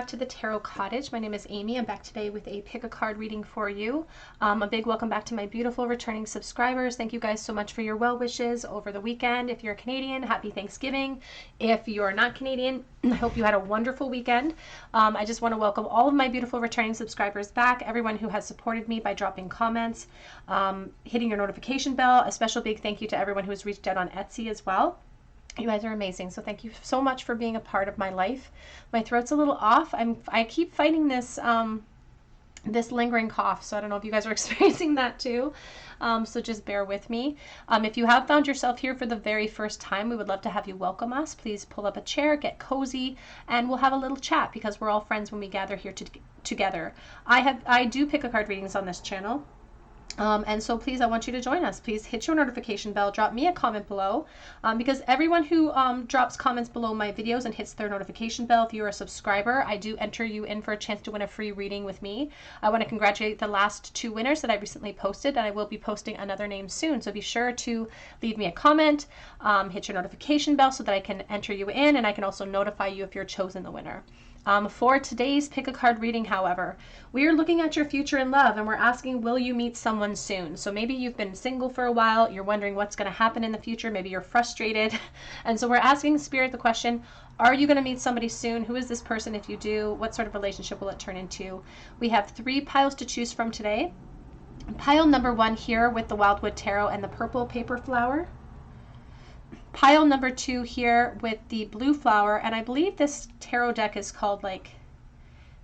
back to the Tarot Cottage. My name is Amy. I'm back today with a pick a card reading for you. A big welcome back to my beautiful returning subscribers. Thank you guys so much for your well wishes over the weekend. If you're Canadian, happy Thanksgiving. If you're not Canadian, I hope you had a wonderful weekend. I just want to welcome all of my beautiful returning subscribers back, everyone who has supported me by dropping comments, hitting your notification bell. A special big thank you to everyone who has reached out on Etsy as well. You guys are amazing. So thank you so much for being a part of my life. My throat's a little off. I keep fighting this this lingering cough. So I don't know if you guys are experiencing that too. So just bear with me. If you have found yourself here for the very first time, we would love to have you welcome us. Please pull up a chair, get cozy, and we'll have a little chat because we're all friends when we gather here together. I do pick a card readings on this channel. And so please, I want you to join us. Please hit your notification bell, drop me a comment below, because everyone who drops comments below my videos and hits their notification bell, if you're a subscriber, I do enter you in for a chance to win a free reading with me. I want to congratulate the last 2 winners that I recently posted, and I will be posting another name soon. So be sure to leave me a comment, hit your notification bell so that I can enter you in, and I can also notify you if you're chosen the winner. For today's pick a card reading, however, we are looking at your future in love and we're asking, will you meet someone soon? So maybe you've been single for a while, you're wondering what's going to happen in the future, maybe you're frustrated. And so we're asking Spirit the question, are you going to meet somebody soon? Who is this person if you do? What sort of relationship will it turn into? We have 3 piles to choose from today. Pile number 1 here with the Wildwood Tarot and the purple paper flower. Pile number 2 here with the blue flower, and I believe this tarot deck is called like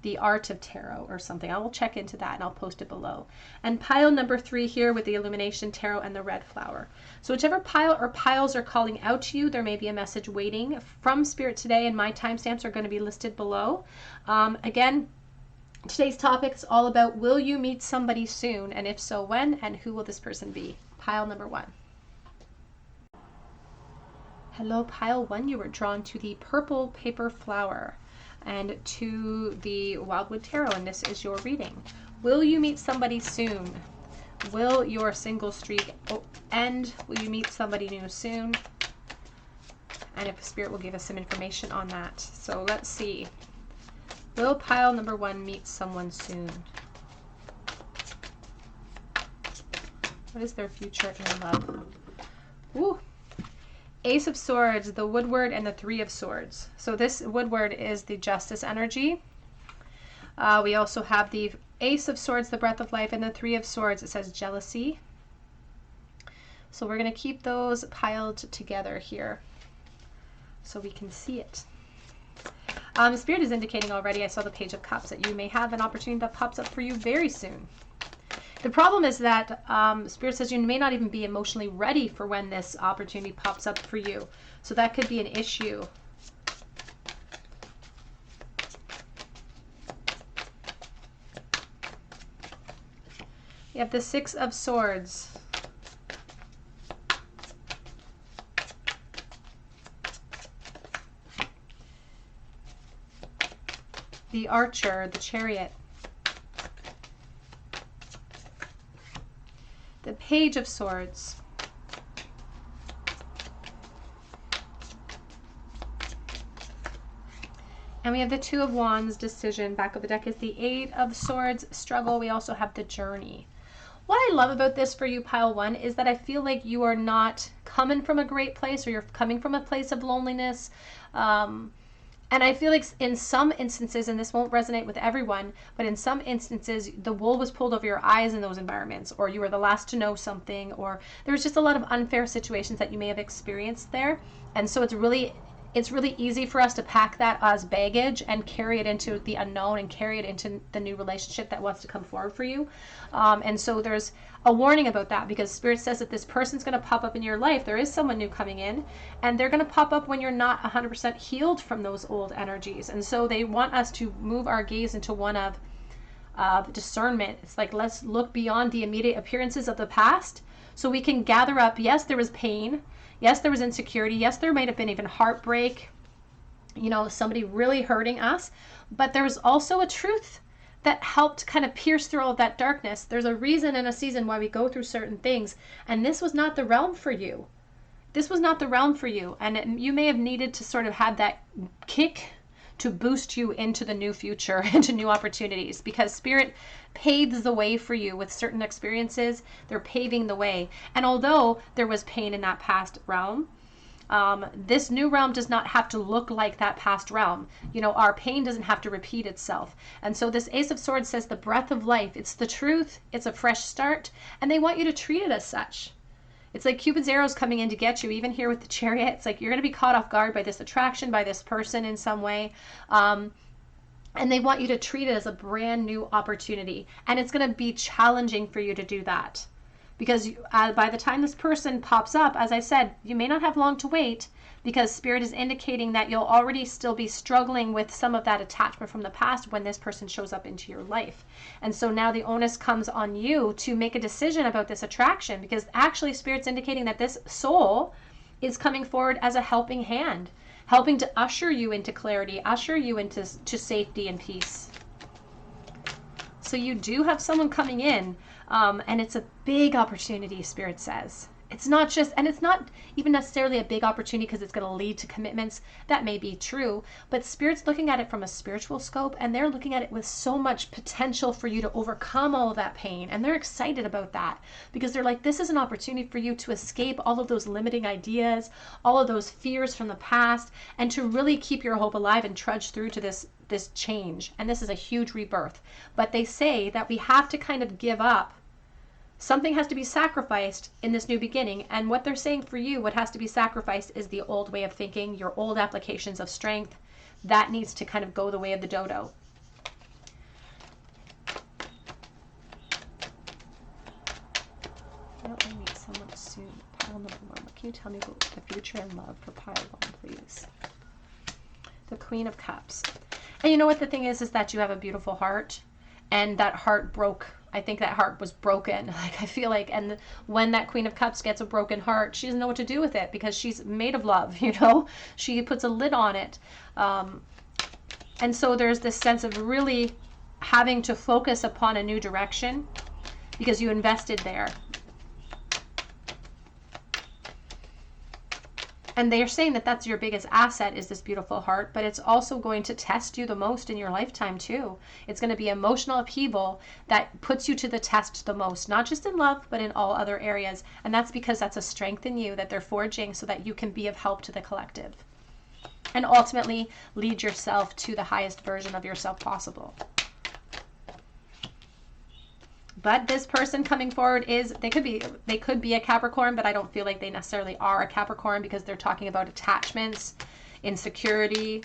the Art of Tarot or something. I will check into that and I'll post it below. And pile number 3 here with the Illumination Tarot and the red flower. So whichever pile or piles are calling out to you, there may be a message waiting from Spirit today, and my timestamps are going to be listed below. Again, today's topic is all about, will you meet somebody soon? And if so, when? And who will this person be? Pile number 1. Hello, pile 1, you were drawn to the purple paper flower and to the Wildwood Tarot, and this is your reading. Will you meet somebody soon? Will your single streak end? Will you meet somebody new soon? And if Spirit will give us some information on that. So let's see. Will pile number 1 meet someone soon? What is their future in love? Ooh. Ace of Swords, the Woodward, and the 3 of Swords. So this Woodward is the Justice energy. We also have the Ace of Swords, the Breath of Life, and the 3 of Swords, it says Jealousy. So we're going to keep those piled together here so we can see it. Spirit is indicating already, I saw the Page of Cups, that you may have an opportunity that pops up for you very soon. The problem is that Spirit says you may not even be emotionally ready for when this opportunity pops up for you. So that could be an issue. You have the 6 of Swords. The Archer, the Chariot. The Page of Swords. And we have the 2 of Wands, Decision. Back of the deck is the 8 of Swords, Struggle. We also have the Journey. What I love about this for you, pile 1, is that I feel like you are not coming from a great place, or you're coming from a place of loneliness. And I feel like in some instances, and this won't resonate with everyone, but in some instances, the wool was pulled over your eyes in those environments, or you were the last to know something, or there was just a lot of unfair situations that you may have experienced there. And so it's really easy for us to pack that as baggage and carry it into the unknown and carry it into the new relationship that wants to come forward for you. And so there's a warning about that, because Spirit says that this person's going to pop up in your life. There is someone new coming in, and they're going to pop up when you're not 100% healed from those old energies. And so they want us to move our gaze into one of discernment. It's like, let's look beyond the immediate appearances of the past so we can gather up, yes, there was pain. Yes, there was insecurity. Yes, there might have been even heartbreak, you know, somebody really hurting us. But there was also a truth that helped kind of pierce through all of that darkness. There's a reason and a season why we go through certain things. And this was not the realm for you. This was not the realm for you. And you may have needed to sort of have that kick to boost you into the new future, into new opportunities, because Spirit paves the way for you with certain experiences. They're paving the way. And although there was pain in that past realm, this new realm does not have to look like that past realm. You know, our pain doesn't have to repeat itself. And so this Ace of Swords says the breath of life. It's the truth. It's a fresh start. And they want you to treat it as such. It's like Cupid's arrows coming in to get you. Even here with the Chariot, it's like you're going to be caught off guard by this attraction, by this person in some way. And they want you to treat it as a brand new opportunity. And it's going to be challenging for you to do that. Because by the time this person pops up, as I said, you may not have long to wait, because Spirit is indicating that you'll already still be struggling with some of that attachment from the past when this person shows up into your life. And so now the onus comes on you to make a decision about this attraction, because actually Spirit's indicating that this soul is coming forward as a helping hand, helping to usher you into clarity, usher you into safety and peace. So you do have someone coming in, and it's a big opportunity, Spirit says. It's not just, and it's not even necessarily a big opportunity because it's going to lead to commitments. That may be true, but Spirit's looking at it from a spiritual scope, and they're looking at it with so much potential for you to overcome all of that pain. And they're excited about that because they're like, this is an opportunity for you to escape all of those limiting ideas, all of those fears from the past, and to really keep your hope alive and trudge through to this change. And this is a huge rebirth. But they say that we have to kind of give up. Something has to be sacrificed in this new beginning. And what they're saying for you, what has to be sacrificed is the old way of thinking, your old applications of strength. That needs to kind of go the way of the dodo. Will I meet someone soon? Pile number one. What can you tell me about the future and love for pile one, please? The Queen of Cups. And you know what the thing is that you have a beautiful heart, and that heart broke. I think that heart was broken. Like, I feel like, and when that Queen of Cups gets a broken heart, she doesn't know what to do with it because she's made of love, you know? She puts a lid on it. And so there's this sense of really having to focus upon a new direction because you invested there. And they are saying that that's your biggest asset, is this beautiful heart, but it's also going to test you the most in your lifetime too. It's going to be emotional upheaval that puts you to the test the most, not just in love, but in all other areas. And that's because that's a strength in you that they're forging so that you can be of help to the collective and ultimately lead yourself to the highest version of yourself possible. But this person coming forward is, they could be a Capricorn, but I don't feel like they necessarily are a Capricorn because they're talking about attachments, insecurity.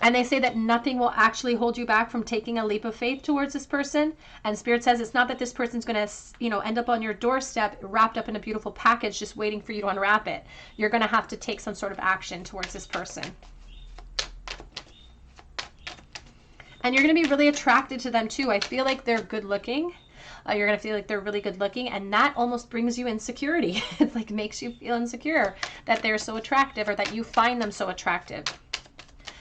And they say that nothing will actually hold you back from taking a leap of faith towards this person. And Spirit says it's not that this person's going to, you know, end up on your doorstep wrapped up in a beautiful package just waiting for you to unwrap it. You're going to have to take some sort of action towards this person. And you're going to be really attracted to them too. I feel like they're good looking. You're going to feel like they're really good looking. And that almost brings you insecurity. It like makes you feel insecure that they're so attractive or that you find them so attractive.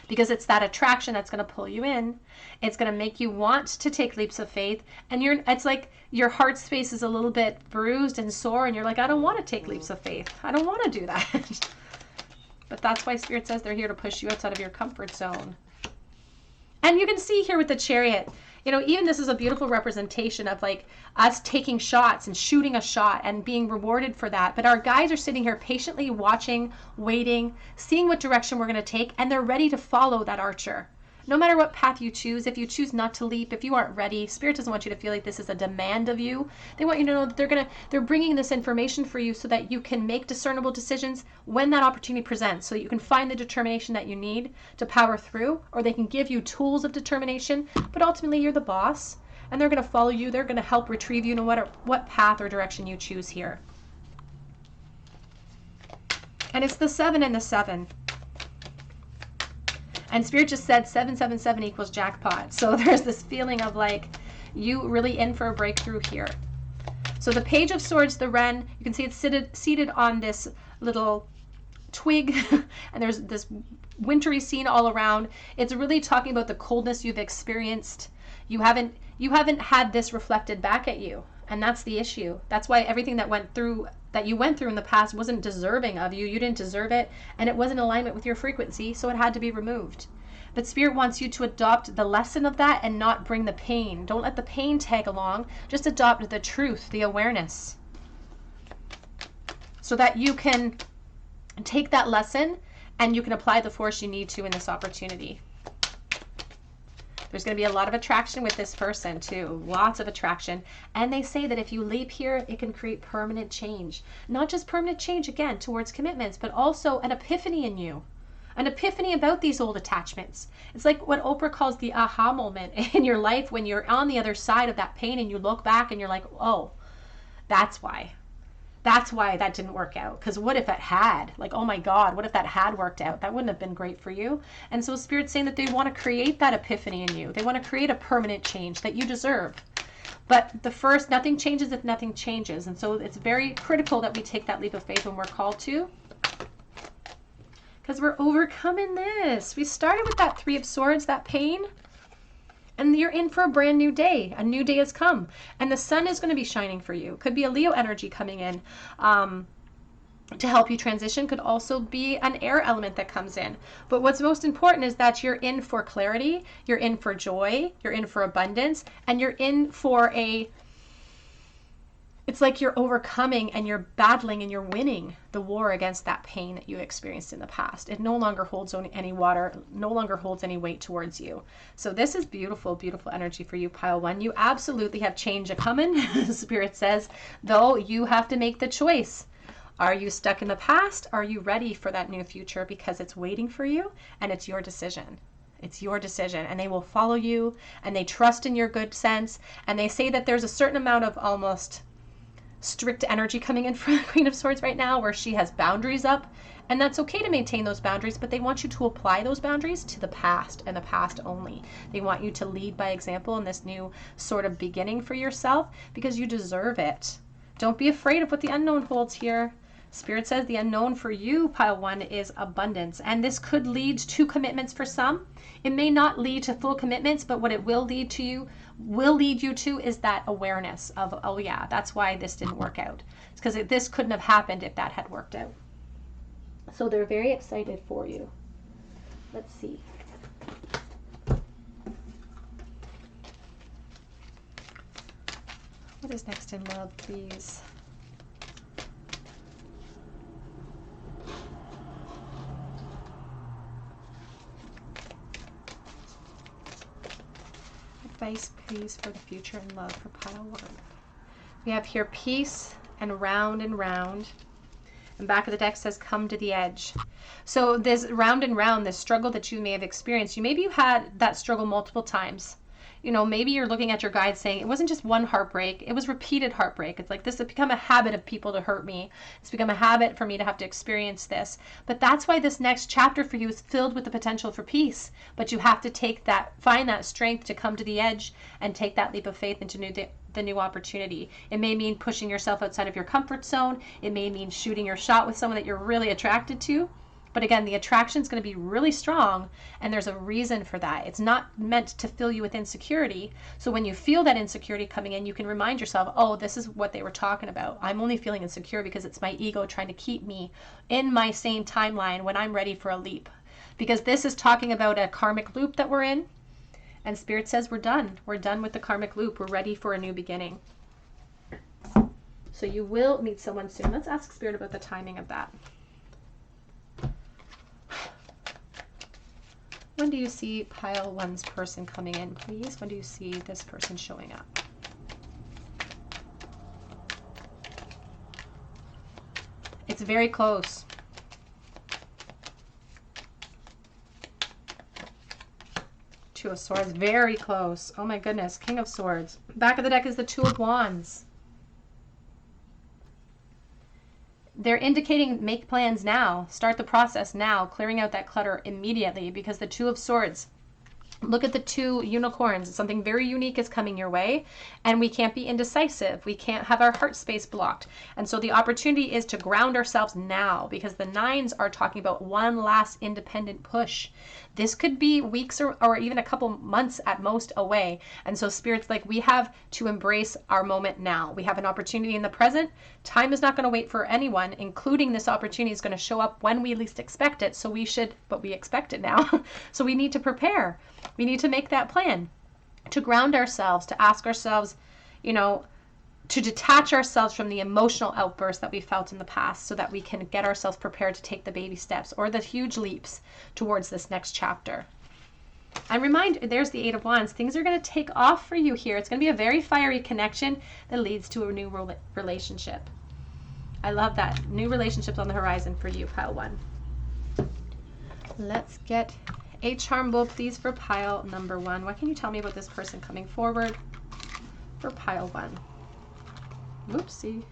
Because it's that attraction that's going to pull you in. It's going to make you want to take leaps of faith. And it's like your heart space is a little bit bruised and sore. And you're like, I don't want to take leaps of faith. I don't want to do that. But that's why Spirit says they're here to push you outside of your comfort zone. And you can see here with the Chariot, you know, even this is a beautiful representation of like us taking shots and shooting a shot and being rewarded for that. But our guides are sitting here patiently watching, waiting, seeing what direction we're going to take, and they're ready to follow that archer. No matter what path you choose, if you choose not to leap, if you aren't ready, Spirit doesn't want you to feel like this is a demand of you. They want you to know that they're bringing this information for you so that you can make discernible decisions when that opportunity presents, so that you can find the determination that you need to power through, or they can give you tools of determination, but ultimately you're the boss, and they're going to follow you. They're going to help retrieve you no matter what path or direction you choose here. And it's the 7 and the 7. And Spirit just said 777 equals jackpot. So there's this feeling of like you really in for a breakthrough here. So the Page of Swords, the Wren, you can see it's seated on this little twig, and there's this wintry scene all around. It's really talking about the coldness you've experienced. You haven't had this reflected back at you, and that's the issue. That's why everything that you went through in the past wasn't deserving of you. You didn't deserve it, and it wasn't in alignment with your frequency, so it had to be removed. But Spirit wants you to adopt the lesson of that and not bring the pain. Don't let the pain tag along. Just adopt the truth, the awareness, so that you can take that lesson and you can apply the force you need to in this opportunity. There's going to be a lot of attraction with this person too, lots of attraction. And they say that if you leap here, it can create permanent change. Not just permanent change, again, towards commitments, but also an epiphany in you. An epiphany about these old attachments. It's like what Oprah calls the aha moment in your life, when you're on the other side of that pain and you look back and you're like, oh, that's why. That's why that didn't work out. Because what if it had? Like, oh my God, what if that had worked out? That wouldn't have been great for you. And so Spirit's saying that they want to create that epiphany in you. They want to create a permanent change that you deserve. But nothing changes if nothing changes. And so it's very critical that we take that leap of faith when we're called to. Because we're overcoming this. We started with that Three of Swords, that pain. And you're in for a brand new day. A new day has come. And the sun is going to be shining for you. Could be a Leo energy coming in to help you transition. Could also be an air element that comes in. But what's most important is that you're in for clarity. You're in for joy. You're in for abundance. And you're in for it's like you're overcoming and you're battling and you're winning the war against that pain that you experienced in the past. It no longer holds any water, no longer holds any weight towards you. So this is beautiful, beautiful energy for you, pile one. You absolutely have change a-coming, Spirit says, though you have to make the choice. Are you stuck in the past? Are you ready for that new future? Because it's waiting for you and it's your decision. It's your decision, and they will follow you and they trust in your good sense. And they say that there's a certain amount of almost strict energy coming in from the Queen of Swords right now, where she has boundaries up, and that's okay to maintain those boundaries, but they want you to apply those boundaries to the past and the past only. They want you to lead by example in this new sort of beginning for yourself, because you deserve it. Don't be afraid of what the unknown holds here. Spirit says the unknown for you, pile one, is abundance, and this could lead to commitments for some. It may not lead to full commitments, but what it will lead you to is that awareness of, oh yeah, that's why this didn't work out. It's because this couldn't have happened if that had worked out. So they're very excited for you. Let's see. What is next in love, please? Advice, please, for the future in love for pile one. We have here peace and round and round. And back of the deck says come to the edge. So this round and round, this struggle that you may have experienced, maybe you had that struggle multiple times. You know, maybe you're looking at your guide saying it wasn't just one heartbreak, it was repeated heartbreak. It's like this has become a habit of people to hurt me. It's become a habit for me to have to experience this. But that's why this next chapter for you is filled with the potential for peace. But you have to find that strength to come to the edge and take that leap of faith into the new opportunity. It may mean pushing yourself outside of your comfort zone. It may mean shooting your shot with someone that you're really attracted to. But again, the attraction is going to be really strong, and there's a reason for that. It's not meant to fill you with insecurity. So when you feel that insecurity coming in, you can remind yourself, oh, this is what they were talking about. I'm only feeling insecure because it's my ego trying to keep me in my same timeline when I'm ready for a leap. Because this is talking about a karmic loop that we're in. And Spirit says we're done. We're done with the karmic loop. We're ready for a new beginning. So you will meet someone soon. Let's ask Spirit about the timing of that. When do you see pile one's person coming in, please? When do you see this person showing up? It's very close. Two of Swords, very close. Oh my goodness, King of Swords. Back of the deck is the Two of Wands. They're indicating make plans now, start the process now, clearing out that clutter immediately, because the Two of Swords, Look at the 2 unicorns. Something very unique is coming your way, and we can't be indecisive. We can't have our heart space blocked. And so the opportunity is to ground ourselves now, because the 9s are talking about one last independent push. This could be weeks or even a couple months at most away. And so Spirit's like, we have to embrace our moment now. We have an opportunity in the present. Time is not going to wait for anyone, including this opportunity is going to show up when we least expect it. So we should, but we expect it now. So we need to prepare. We need to make that plan, to ground ourselves, to ask ourselves, you know, to detach ourselves from the emotional outbursts that we felt in the past so that we can get ourselves prepared to take the baby steps or the huge leaps towards this next chapter. And remind, there's the 8 of Wands. Things are going to take off for you here. It's going to be a very fiery connection that leads to a new relationship. I love that. New relationships on the horizon for you, pile 1. Let's get a charm bowl, please, for pile number 1. What can you tell me about this person coming forward for pile 1? Oopsie.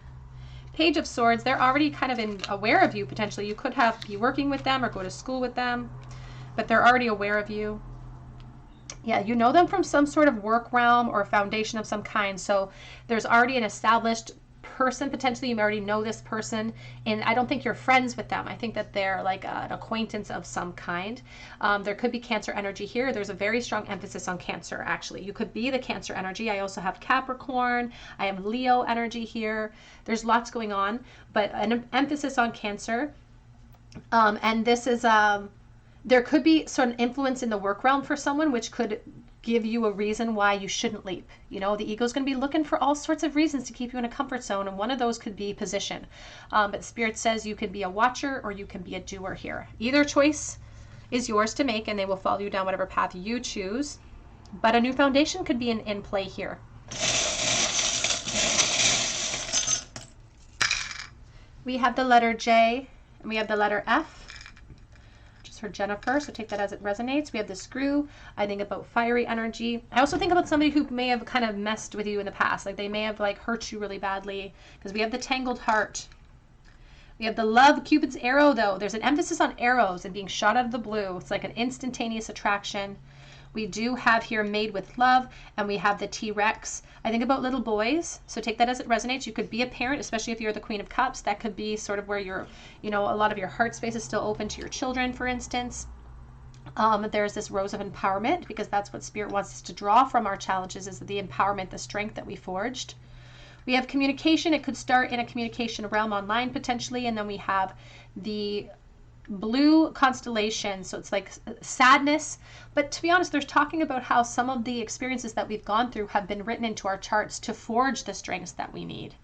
Page of Swords. They're already kind of aware of you, potentially. You could be working with them or go to school with them, but they're already aware of you. Yeah, you know them from some sort of work realm or foundation of some kind. So there's already an established person. Potentially you already know this person, and I don't think you're friends with them. I think that they're like an acquaintance of some kind. There could be Cancer energy here. There's a very strong emphasis on Cancer, actually. You could be the Cancer energy. I also have Capricorn. I have Leo energy here. There's lots going on, but an emphasis on Cancer. And this is, there could be sort of influence in the work realm for someone, which could give you a reason why you shouldn't leap. You know, the ego's going to be looking for all sorts of reasons to keep you in a comfort zone, and one of those could be position. But Spirit says you can be a watcher or you can be a doer here. Either choice is yours to make, and they will follow you down whatever path you choose. But a new foundation could be in play here. We have the letter J, and we have the letter F. For Jennifer, so take that as it resonates. We have the Screw. I think about fiery energy. I also think about somebody who may have kind of messed with you in the past, like they may have like hurt you really badly, because we have the Tangled Heart. We have the Love, Cupid's arrow, though. There's an emphasis on arrows and being shot out of the blue. It's like an instantaneous attraction. We do have here Made with Love, and we have the T-Rex. I think about little boys, so take that as it resonates. You could be a parent, especially if you're the Queen of Cups. That could be sort of where you're, you know, a lot of your heart space is still open to your children, for instance. There's this Rose of Empowerment, because that's what Spirit wants us to draw from our challenges, is the empowerment, the strength that we forged. We have communication. It could start in a communication realm online, potentially, and then we have the Blue constellation, so it's like sadness, but to be honest, there's talking about how some of the experiences that we've gone through have been written into our charts to forge the strengths that we need.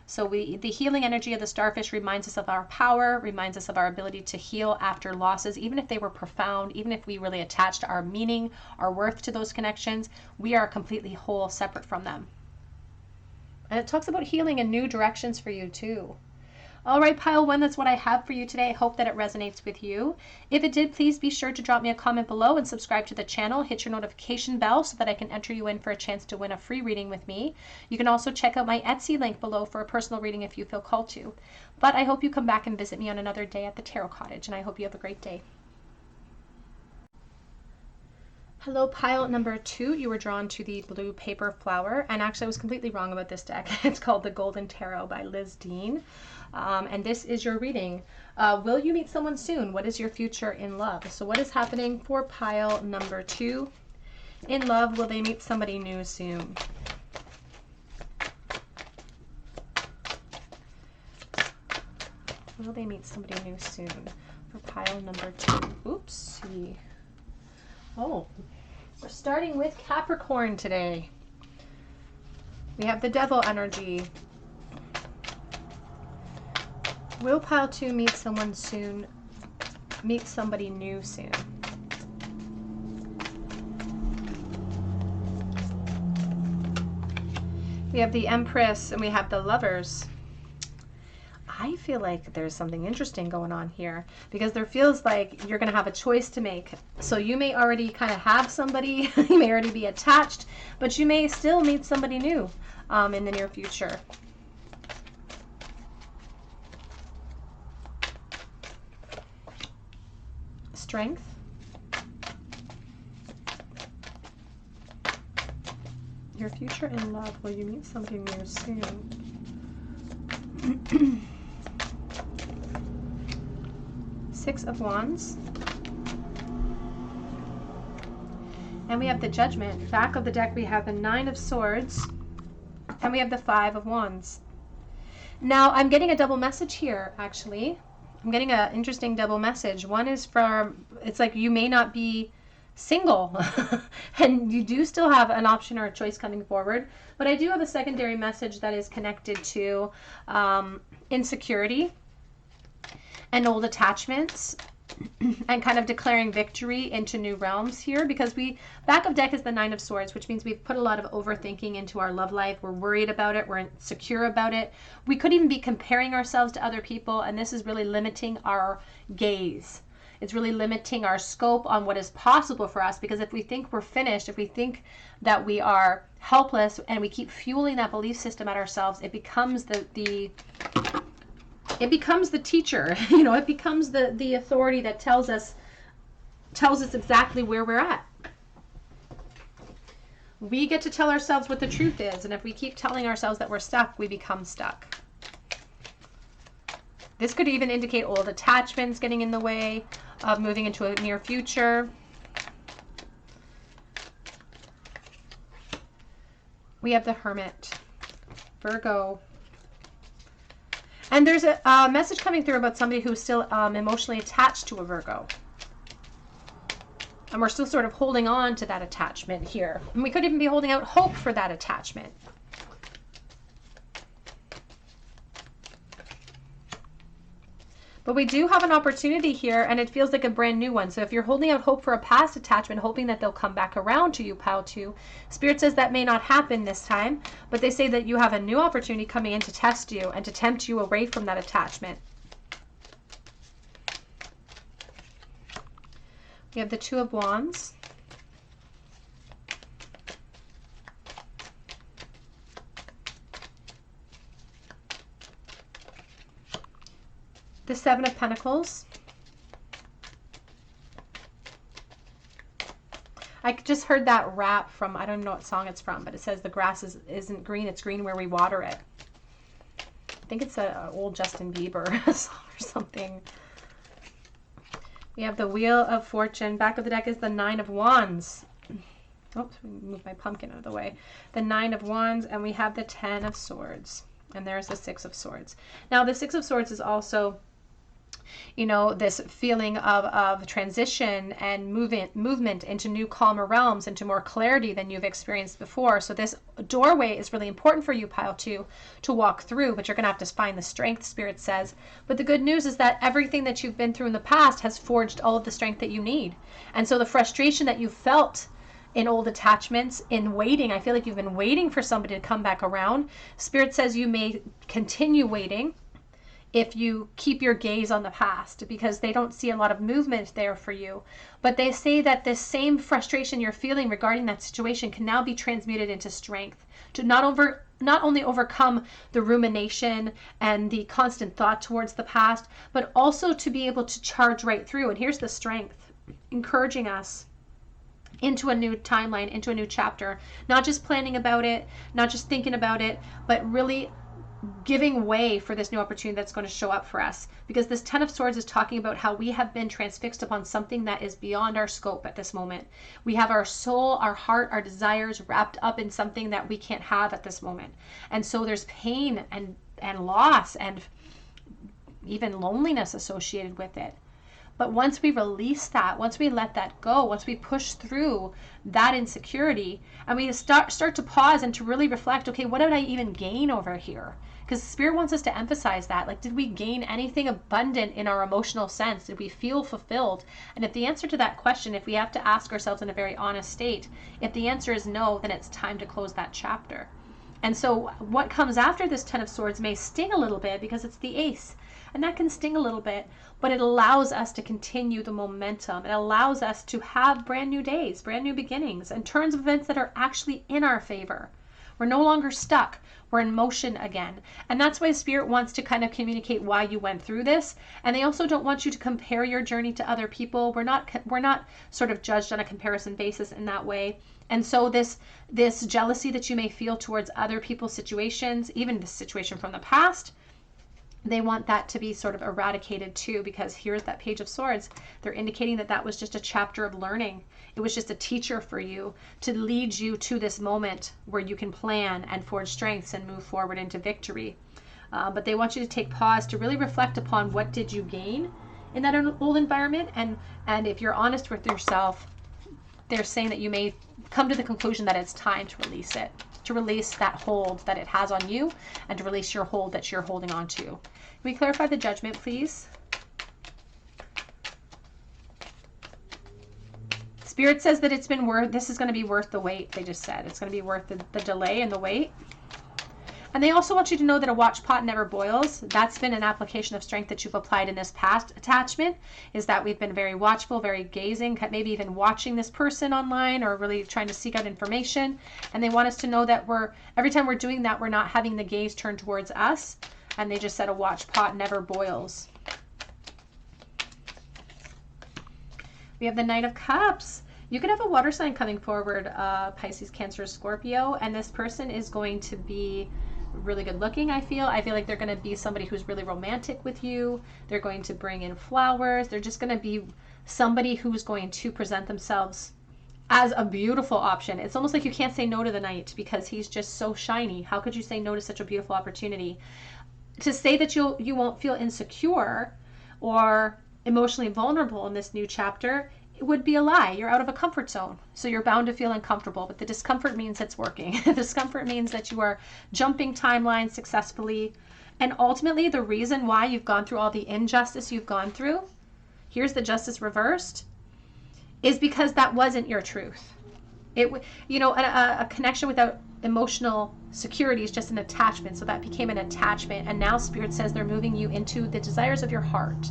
So the healing energy of the starfish reminds us of our power, reminds us of our ability to heal after losses, even if they were profound, even if we really attached our meaning, our worth to those connections. We are completely whole, separate from them. And it talks about healing in new directions for you too. All right, pile 1, that's what I have for you today. I hope that it resonates with you. If it did, please be sure to drop me a comment below and subscribe to the channel. Hit your notification bell so that I can enter you in for a chance to win a free reading with me. You can also check out my Etsy link below for a personal reading if you feel called to. But I hope you come back and visit me on another day at the Tarot Cottage, and I hope you have a great day. Hello, pile number 2. You were drawn to the blue paper flower, and actually I was completely wrong about this deck. It's called the Golden Tarot by Liz Dean, and this is your reading. Will you meet someone soon? What is your future in love? So what is happening for pile number 2? In love, will they meet somebody new soon? Will they meet somebody new soon for pile number 2? Oopsie. Oh, we're starting with Capricorn today. We have the Devil energy. Will pile 2 meet someone soon? Meet somebody new soon? We have the Empress and we have the Lovers. I feel like there's something interesting going on here, because there feels like you're going to have a choice to make. So you may already kind of have somebody, you may already be attached, but you may still meet somebody new in the near future. Strength. Your future in love. Will you meet somebody new soon? Six of Wands. And we have the Judgment. Back of the deck we have the Nine of Swords. And we have the Five of Wands. Now I'm getting a double message here, actually. I'm getting an interesting double message. One is from, it's like you may not be single and you do still have an option or a choice coming forward. But I do have a secondary message that is connected to insecurity and old attachments and kind of declaring victory into new realms here, because back of deck is the Nine of Swords, which means we've put a lot of overthinking into our love life. We're worried about it. We're insecure about it. We could even be comparing ourselves to other people, and this is really limiting our gaze. It's really limiting our scope on what is possible for us, because if we think we're finished, if we think that we are helpless, and we keep fueling that belief system at ourselves, it becomes it becomes the teacher, you know, it becomes the authority that tells us exactly where we're at. We get to tell ourselves what the truth is, and if we keep telling ourselves that we're stuck, we become stuck. This could even indicate old attachments getting in the way of moving into a near future. We have the Hermit, Virgo. And there's a message coming through about somebody who's still emotionally attached to a Virgo. And we're still sort of holding on to that attachment here. And we could even be holding out hope for that attachment. But we do have an opportunity here, and it feels like a brand new one. So if you're holding out hope for a past attachment, hoping that they'll come back around to you, Pile 2, Spirit says that may not happen this time, but they say that you have a new opportunity coming in to test you and to tempt you away from that attachment. We have the Two of Wands. The Seven of Pentacles. I just heard that rap from, I don't know what song it's from, but it says the grass isn't green, it's green where we water it. I think it's an old Justin Bieber song or something. We have the Wheel of Fortune. Back of the deck is the Nine of Wands. Oops, move my pumpkin out of the way. The Nine of Wands, and we have the Ten of Swords. And there's the Six of Swords. Now, the Six of Swords is also, you know, this feeling of transition and movement into new calmer realms, into more clarity than you've experienced before. So this doorway is really important for you, Pile 2, to walk through, but you're going to have to find the strength, Spirit says. But the good news is that everything that you've been through in the past has forged all of the strength that you need. And so the frustration that you felt in old attachments, in waiting, I feel like you've been waiting for somebody to come back around. Spirit says you may continue waiting if you keep your gaze on the past, because they don't see a lot of movement there for you. But they say that this same frustration you're feeling regarding that situation can now be transmuted into strength to not only overcome the rumination and the constant thought towards the past, but also to be able to charge right through. And here's the strength, encouraging us into a new timeline, into a new chapter, not just planning about it, not just thinking about it, but really giving way for this new opportunity that's going to show up for us. Because this Ten of Swords is talking about how we have been transfixed upon something that is beyond our scope at this moment. We have our soul, our heart, our desires wrapped up in something that we can't have at this moment. And so there's pain and loss and even loneliness associated with it. But once we release that, once we let that go, once we push through that insecurity, and we start to pause and to really reflect, okay, what did I even gain over here? Because Spirit wants us to emphasize that. Like, did we gain anything abundant in our emotional sense? Did we feel fulfilled? And if the answer to that question, if we have to ask ourselves in a very honest state, if the answer is no, then it's time to close that chapter. And so what comes after this Ten of Swords may sting a little bit because it's the Ace. And that can sting a little bit, but it allows us to continue the momentum. It allows us to have brand new days, brand new beginnings, and turns of events that are actually in our favor. We're no longer stuck. We're in motion again. And that's why Spirit wants to kind of communicate why you went through this. And they also don't want you to compare your journey to other people. We're not sort of judged on a comparison basis in that way. And so this jealousy that you may feel towards other people's situations, even the situation from the past, they want that to be sort of eradicated too, because here's that Page of Swords. They're indicating that that was just a chapter of learning. It was just a teacher for you to lead you to this moment where you can plan and forge strengths and move forward into victory. But they want you to take pause to really reflect upon what did you gain in that old environment. And if you're honest with yourself, they're saying that you may come to the conclusion that it's time to release it, to release that hold that it has on you, and to release your hold that you're holding on to. Can we clarify the Judgment, please? Spirit says that it's been worth, this is going to be worth the wait. They just said it's going to be worth the delay and the wait. And they also want you to know that a watch pot never boils. That's been an application of strength that you've applied in this past attachment, is that we've been very watchful, very gazing, maybe even watching this person online or really trying to seek out information. And they want us to know that every time we're doing that, we're not having the gaze turned towards us. And they just said a watch pot never boils. We have the Knight of Cups. You could have a water sign coming forward, Pisces, Cancer, Scorpio, and this person is going to be really good looking. I feel like they're going to be somebody who's really romantic with you. They're going to bring in flowers. They're just going to be somebody who's going to present themselves as a beautiful option. It's almost like you can't say no to the Knight because he's just so shiny. How could you say no to such a beautiful opportunity? To say that you won't feel insecure or emotionally vulnerable in this new chapter, it would be a lie. You're out of a comfort zone, so you're bound to feel uncomfortable, but the discomfort means it's working. The discomfort means that you are jumping timelines successfully, and ultimately the reason why you've gone through all the injustice you've gone through, here's the Justice reversed, is because that wasn't your truth. A connection without emotional security is just an attachment, so that became an attachment, and now Spirit says they're moving you into the desires of your heart.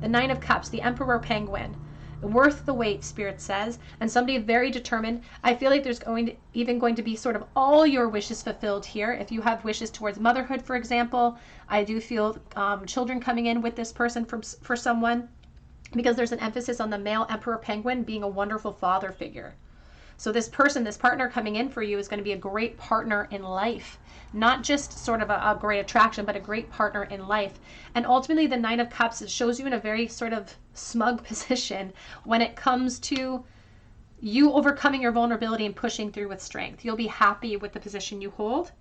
The Nine of Cups, the Emperor Penguin. Worth the wait, Spirit says, and somebody very determined. I feel like there's going to be sort of all your wishes fulfilled here. If you have wishes towards motherhood, for example, I do feel children coming in with this person for someone, because there's an emphasis on the male Emperor Penguin being a wonderful father figure. So this person, this partner coming in for you is going to be a great partner in life. Not just sort of a great attraction, but a great partner in life. And ultimately, the Nine of Cups, it shows you in a very sort of smug position when it comes to you overcoming your vulnerability and pushing through with strength. You'll be happy with the position you hold.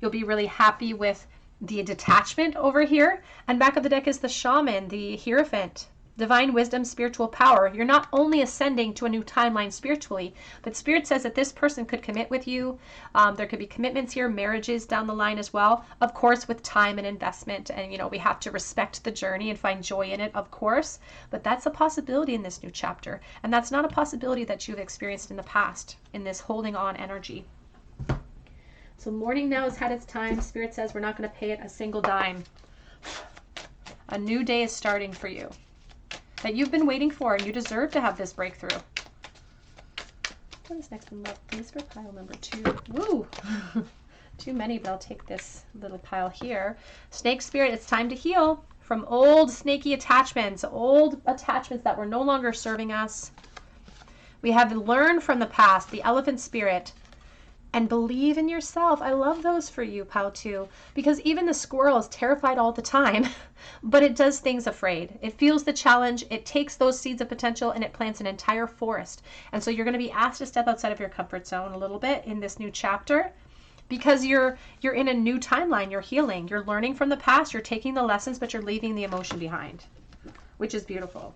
You'll be really happy with the detachment over here. And back of the deck is the Shaman, the Hierophant. Divine wisdom, spiritual power. You're not only ascending to a new timeline spiritually, but Spirit says that this person could commit with you. There could be commitments here, marriages down the line as well, of course, with time and investment. And, we have to respect the journey and find joy in it, of course. But that's a possibility in this new chapter. And that's not a possibility that you've experienced in the past in this holding on energy. So mourning now has had its time. Spirit says we're not going to pay it a single dime. A new day is starting for you that you've been waiting for, and you deserve to have this breakthrough. What is this next one? Please for pile number 2. Woo! Too many, but I'll take this little pile here. Snake Spirit, it's time to heal from old snaky attachments, old attachments that were no longer serving us. We have learned from the past, the Elephant Spirit, and believe in yourself. I love those for you, pile 2, because even the squirrel is terrified all the time, but it does things afraid. It feels the challenge, it takes those seeds of potential, and it plants an entire forest. And so you're going to be asked to step outside of your comfort zone a little bit in this new chapter, because you're in a new timeline. You're healing, you're learning from the past, you're taking the lessons, but you're leaving the emotion behind, which is beautiful.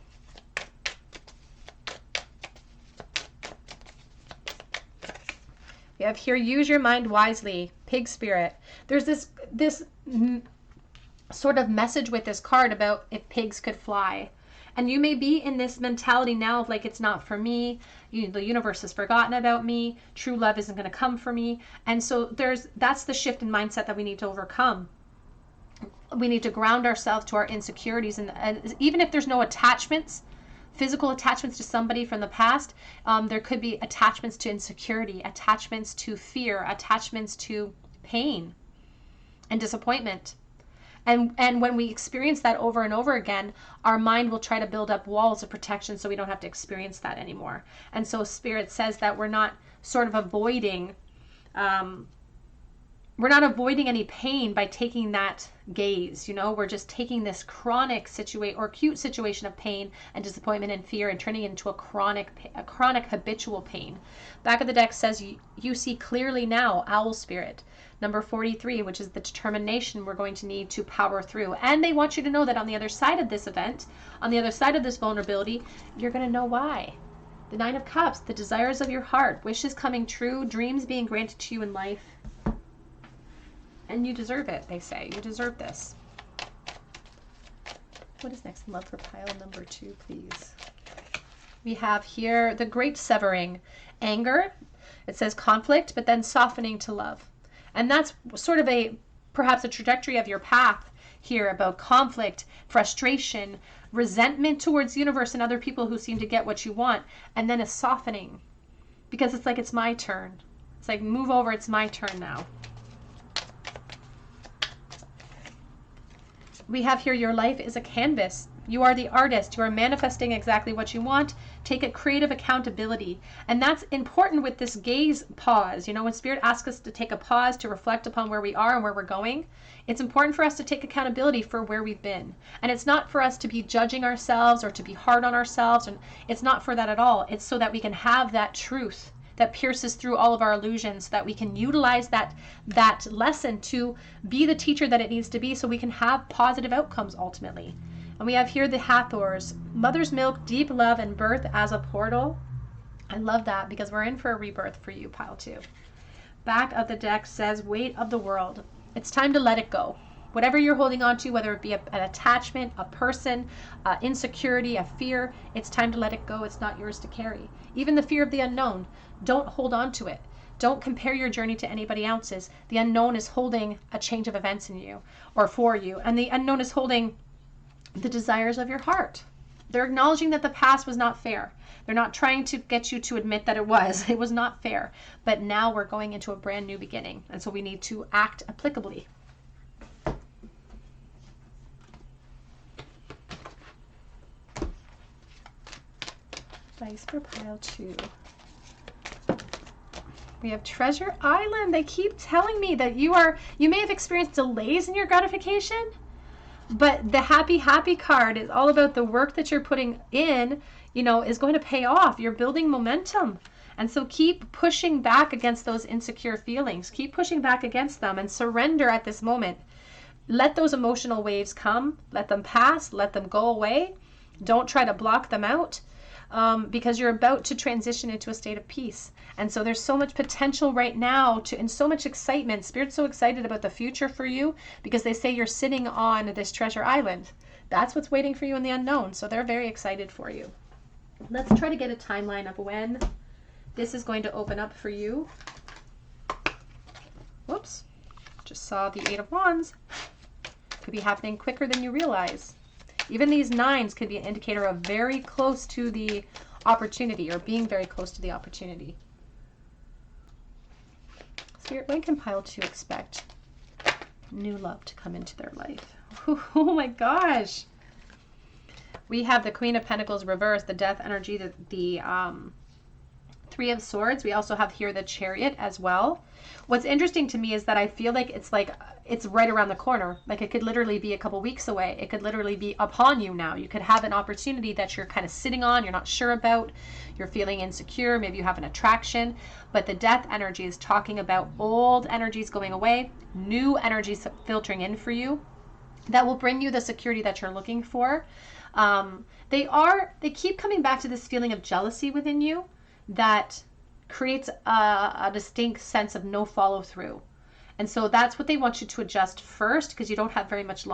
We have here, use your mind wisely, Pig Spirit. There's this sort of message with this card about if pigs could fly. And you may be in this mentality now of like, it's not for me. The universe has forgotten about me. True love isn't going to come for me. And so that's the shift in mindset that we need to overcome. We need to ground ourselves to our insecurities. And even if there's no attachments physical attachments to somebody from the past. There could be attachments to insecurity, attachments to fear, attachments to pain and disappointment. And when we experience that over and over again, our mind will try to build up walls of protection so we don't have to experience that anymore. And so Spirit says that we're not sort of avoiding, any pain by taking that gaze. We're just taking this chronic situation or acute situation of pain and disappointment and fear and turning it into a chronic habitual pain. Back of the deck says you see clearly now, Owl Spirit. Number 43, which is the determination we're going to need to power through. And they want you to know that on the other side of this event, on the other side of this vulnerability, you're going to know why. The Nine of Cups, the desires of your heart, wishes coming true, dreams being granted to you in life. And you deserve it, they say. You deserve this. What is next in love for pile number 2, please? We have here the great severing. Anger. It says conflict, but then softening to love. And that's sort of perhaps a trajectory of your path here about conflict, frustration, resentment towards the universe and other people who seem to get what you want, and then a softening. Because it's like, it's my turn. It's like, move over, it's my turn now. We have here, your life is a canvas. You are the artist. You are manifesting exactly what you want. Take a creative accountability. And that's important with this gaze pause. When Spirit asks us to take a pause to reflect upon where we are and where we're going, it's important for us to take accountability for where we've been. And it's not for us to be judging ourselves or to be hard on ourselves. And it's not for that at all. It's so that we can have that truth that pierces through all of our illusions, so that we can utilize that lesson to be the teacher that it needs to be, so we can have positive outcomes ultimately. And we have here the Hathors, mother's milk, deep love, and birth as a portal. I love that, because we're in for a rebirth for you, pile 2. Back of the deck says weight of the world. It's time to let it go. Whatever you're holding on to, whether it be an attachment, a person, insecurity, a fear, it's time to let it go. It's not yours to carry. Even the fear of the unknown, don't hold on to it. Don't compare your journey to anybody else's. The unknown is holding a change of events in you or for you. And the unknown is holding the desires of your heart. They're acknowledging that the past was not fair. They're not trying to get you to admit that it was. It was not fair. But now we're going into a brand new beginning. And so we need to act applicably. Advice for pile 2. We have Treasure Island. They keep telling me that you may have experienced delays in your gratification, but the happy card is all about the work that you're putting in, is going to pay off. You're building momentum. And so keep pushing back against those insecure feelings. Keep pushing back against them and surrender at this moment. Let those emotional waves come. Let them pass. Let them go away. Don't try to block them out. Because you're about to transition into a state of peace. And so there's so much potential right now and so much excitement. Spirit's so excited about the future for you, because they say you're sitting on this treasure island. That's what's waiting for you in the unknown. So they're very excited for you. Let's try to get a timeline of when this is going to open up for you. Whoops. Just saw the 8 of Wands. Could be happening quicker than you realize. Even these 9s could be an indicator of very close to the opportunity, or being very close to the opportunity. Spirit, when can pile 2 expect new love to come into their life? Oh my gosh. We have the Queen of Pentacles reversed, the death energy, the 3 of Swords. We also have here the Chariot as well. What's interesting to me is that I feel like it's right around the corner. Like it could literally be a couple weeks away. It could literally be upon you now. You could have an opportunity that you're kind of sitting on, you're not sure about, you're feeling insecure, maybe you have an attraction, but the death energy is talking about old energies going away, new energies filtering in for you that will bring you the security that you're looking for. They keep coming back to this feeling of jealousy within you that creates a distinct sense of no follow through. And so that's what they want you to adjust first, because you don't have very much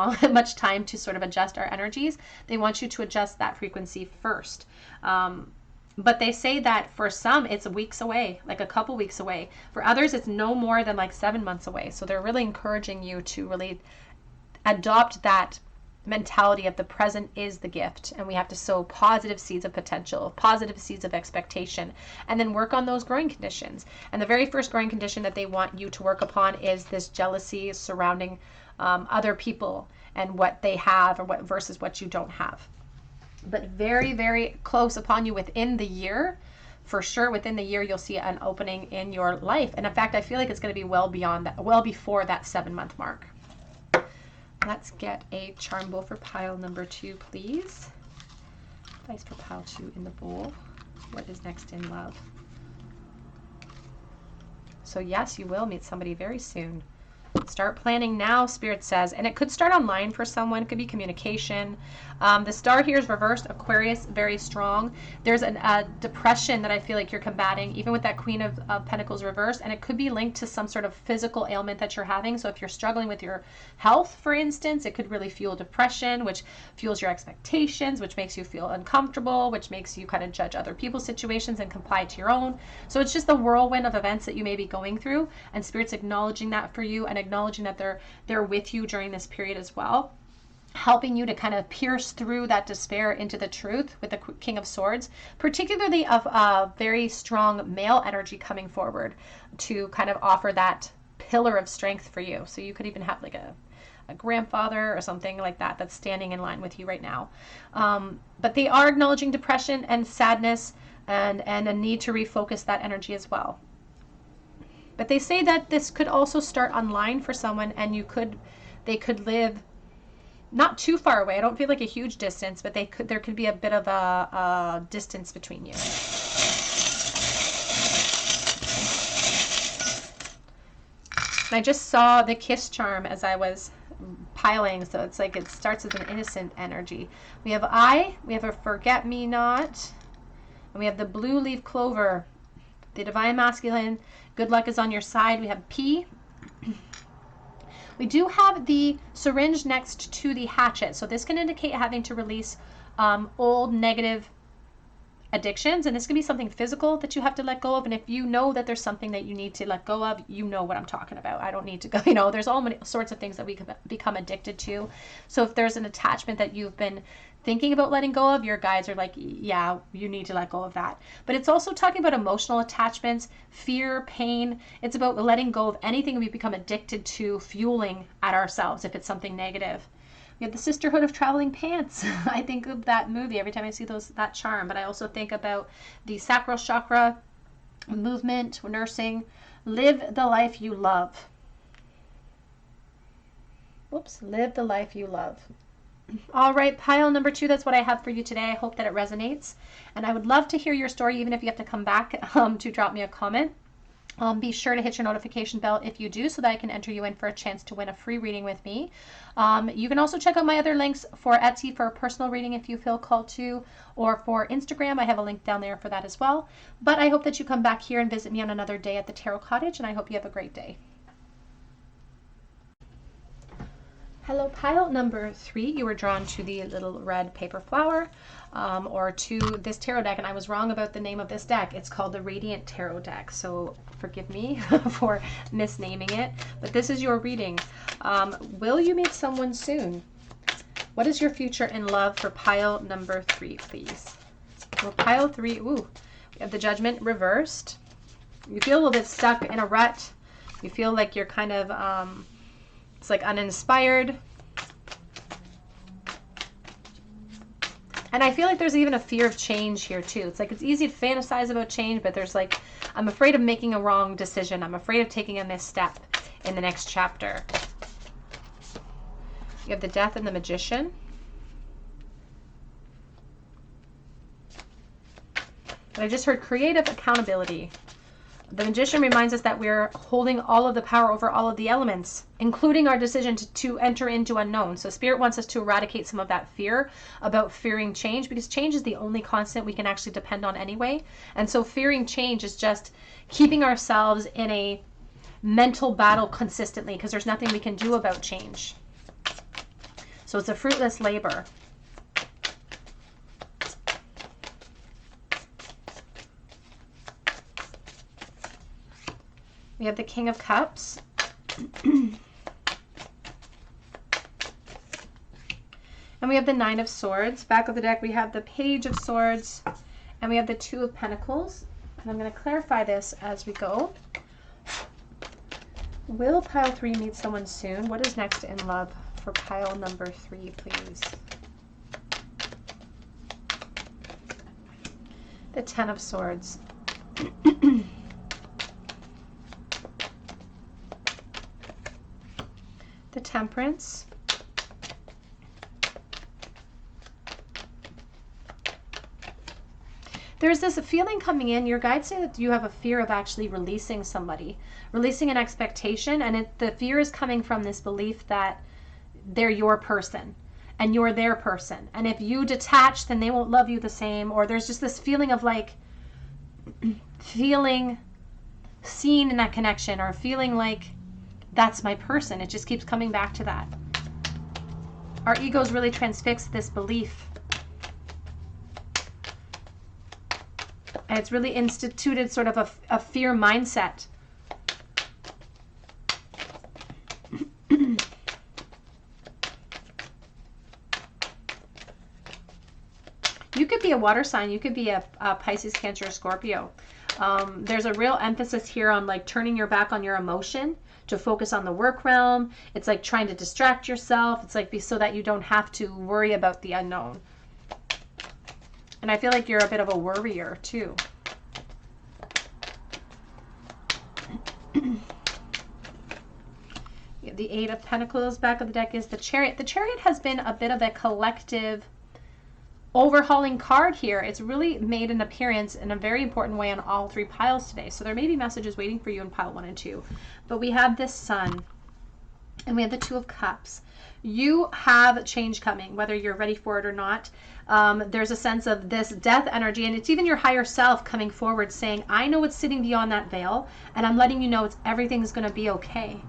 time to sort of adjust our energies. They want you to adjust that frequency first. But they say that for some, it's weeks away, like a couple weeks away. For others, it's no more than like 7 months away. So they're really encouraging you to really adopt that mentality of the present is the gift, and we have to sow positive seeds of potential, positive seeds of expectation, and then work on those growing conditions. And the very first growing condition that they want you to work upon is this jealousy surrounding other people and what they have, or what versus what you don't have. But very, very close upon you within the year, for sure within the year, you'll see an opening in your life. And in fact, I feel like it's going to be well beyond that, well before that 7-month mark. Let's get a charm bowl for pile number 2, please. Advice for pile 2 in the bowl. What is next in love? So yes, you will meet somebody very soon. Start planning now, Spirit says. And it could start online for someone. It could be communication. The star here is reversed. Aquarius, very strong. There's a depression that I feel like you're combating, even with that Queen of Pentacles reversed. And it could be linked to some sort of physical ailment that you're having. So if you're struggling with your health, for instance, it could really fuel depression, which fuels your expectations, which makes you feel uncomfortable, which makes you kind of judge other people's situations and comply to your own. So it's just the whirlwind of events that you may be going through. And Spirit's acknowledging that for you, and acknowledging that they're with you during this period as well, helping you to kind of pierce through that despair into the truth with the King of Swords, particularly of a very strong male energy coming forward to kind of offer that pillar of strength for you. So you could even have like a grandfather or something like that that's standing in line with you right now. But they are acknowledging depression and sadness and a need to refocus that energy as well. But they say that this could also start online for someone, and they could live not too far away. I don't feel like a huge distance, but there could be a bit of a distance between you. And I just saw the kiss charm as I was piling, so it's like it starts with an innocent energy. We have we have a forget-me-not, and we have the blue leaf clover, the divine masculine. Good luck is on your side. We have P. We do have the syringe next to the hatchet. So this can indicate having to release old negative addictions. And this can be something physical that you have to let go of. And if you know that there's something that you need to let go of, you know what I'm talking about. I don't need to go, there's all many sorts of things that we can become addicted to. So if there's an attachment that you've been thinking about letting go of, your guides are like, yeah, you need to let go of that. But it's also talking about emotional attachments, fear, pain. It's about letting go of anything we become addicted to, fueling at ourselves if it's something negative. We have the Sisterhood of Traveling Pants. I think of that movie every time I see that charm, but I also think about the sacral chakra, movement, nursing. Live the life you love. Whoops, live the life you love. All right, pile number 2, that's what I have for you today. I hope that it resonates. And I would love to hear your story, even if you have to come back to drop me a comment. Be sure to hit your notification bell if you do, so that I can enter you in for a chance to win a free reading with me. You can also check out my other links for Etsy for a personal reading if you feel called to, or for Instagram. I have a link down there for that as well. But I hope that you come back here and visit me on another day at the Tarot Cottage, and I hope you have a great day. Hello, pile number 3. You were drawn to the little red paper flower, or to this tarot deck, and I was wrong about the name of this deck. It's called the Radiant Tarot deck, so forgive me for misnaming it, but this is your reading. Will you meet someone soon? What is your future in love for pile number 3, please? Well, pile 3, we have the Judgment reversed. You feel a little bit stuck in a rut. You feel like you're kind of, it's like uninspired. And I feel like there's even a fear of change here too. It's like it's easy to fantasize about change, but there's like, I'm afraid of making a wrong decision. I'm afraid of taking a misstep in the next chapter. You have the Death and the Magician. But I just heard creative accountability. The Magician reminds us that we're holding all of the power over all of the elements, including our decision to enter into unknown. So Spirit wants us to eradicate some of that fear about fearing change, because change is the only constant we can actually depend on anyway. And so fearing change is just keeping ourselves in a mental battle consistently, because there's nothing we can do about change. So it's a fruitless labor. We have the King of Cups. And we have the Nine of Swords. Back of the deck, we have the Page of Swords, and we have the Two of Pentacles. And I'm going to clarify this as we go. Will pile 3 meet someone soon? What is next in love for pile number 3, please? The Ten of Swords. The Temperance. There's this feeling coming in. Your guides say that you have a fear of actually releasing somebody, releasing an expectation, and the fear is coming from this belief that they're your person and you're their person. And if you detach, then they won't love you the same. Or there's just this feeling of like feeling seen in that connection, or feeling like that's my person. It just keeps coming back to that. Our egos really transfix this belief. And it's really instituted sort of a fear mindset. You could be a water sign. You could be a Pisces, Cancer, or Scorpio. There's a real emphasis here on like turning your back on your emotion to focus on the work realm. It's like trying to distract yourself. It's like so that you don't have to worry about the unknown. And I feel like you're a bit of a worrier too. The Eight of Pentacles. Back of the deck is the Chariot. The Chariot has been a bit of a collective overhauling card here. It's really made an appearance in a very important way on all 3 piles today. So there may be messages waiting for you in pile 1 and 2. But we have this Sun, and we have the Two of Cups. You have change coming, whether you're ready for it or not. There's a sense of this death energy, and it's even your higher self coming forward saying, I know what's sitting beyond that veil, and I'm letting you know everything's going to be okay.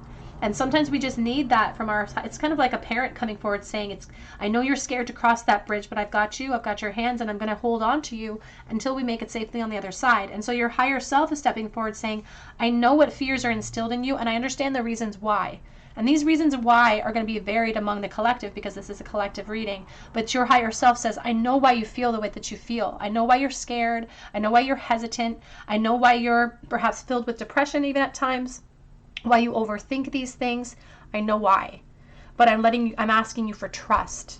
And sometimes we just need that from our side. It's kind of like a parent coming forward saying, I know you're scared to cross that bridge, but I've got you, I've got your hands, and I'm going to hold on to you until we make it safely on the other side. And so your higher self is stepping forward saying, I know what fears are instilled in you, and I understand the reasons why. And these reasons why are going to be varied among the collective, because this is a collective reading. But your higher self says, I know why you feel the way that you feel. I know why you're scared. I know why you're hesitant. I know why you're perhaps filled with depression even at times. Why you overthink these things. I know why. But I'm asking you for trust.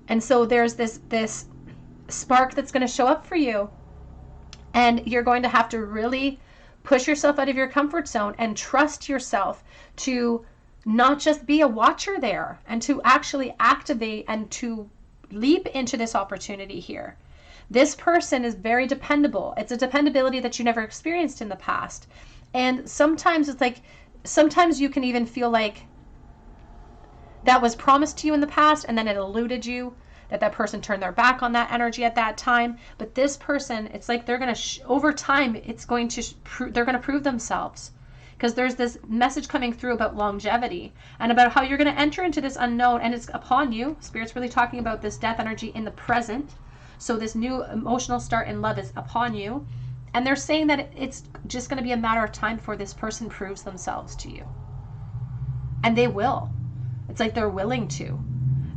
And so there's this spark that's going to show up for you. And you're going to have to really push yourself out of your comfort zone and trust yourself to not just be a watcher there, and to actually activate and to leap into this opportunity here. This person is very dependable. It's a dependability that you never experienced in the past. And sometimes it's like, sometimes you can even feel like that was promised to you in the past and then it eluded you, that person turned their back on that energy at that time. But this person, it's like they're going to, over time, they're going to prove themselves. Because there's this message coming through about longevity and about how you're going to enter into this unknown, and it's upon you. Spirit's really talking about this death energy in the present. So this new emotional start in love is upon you. And they're saying that it's just going to be a matter of time before this person proves themselves to you. And they will. It's like they're willing to.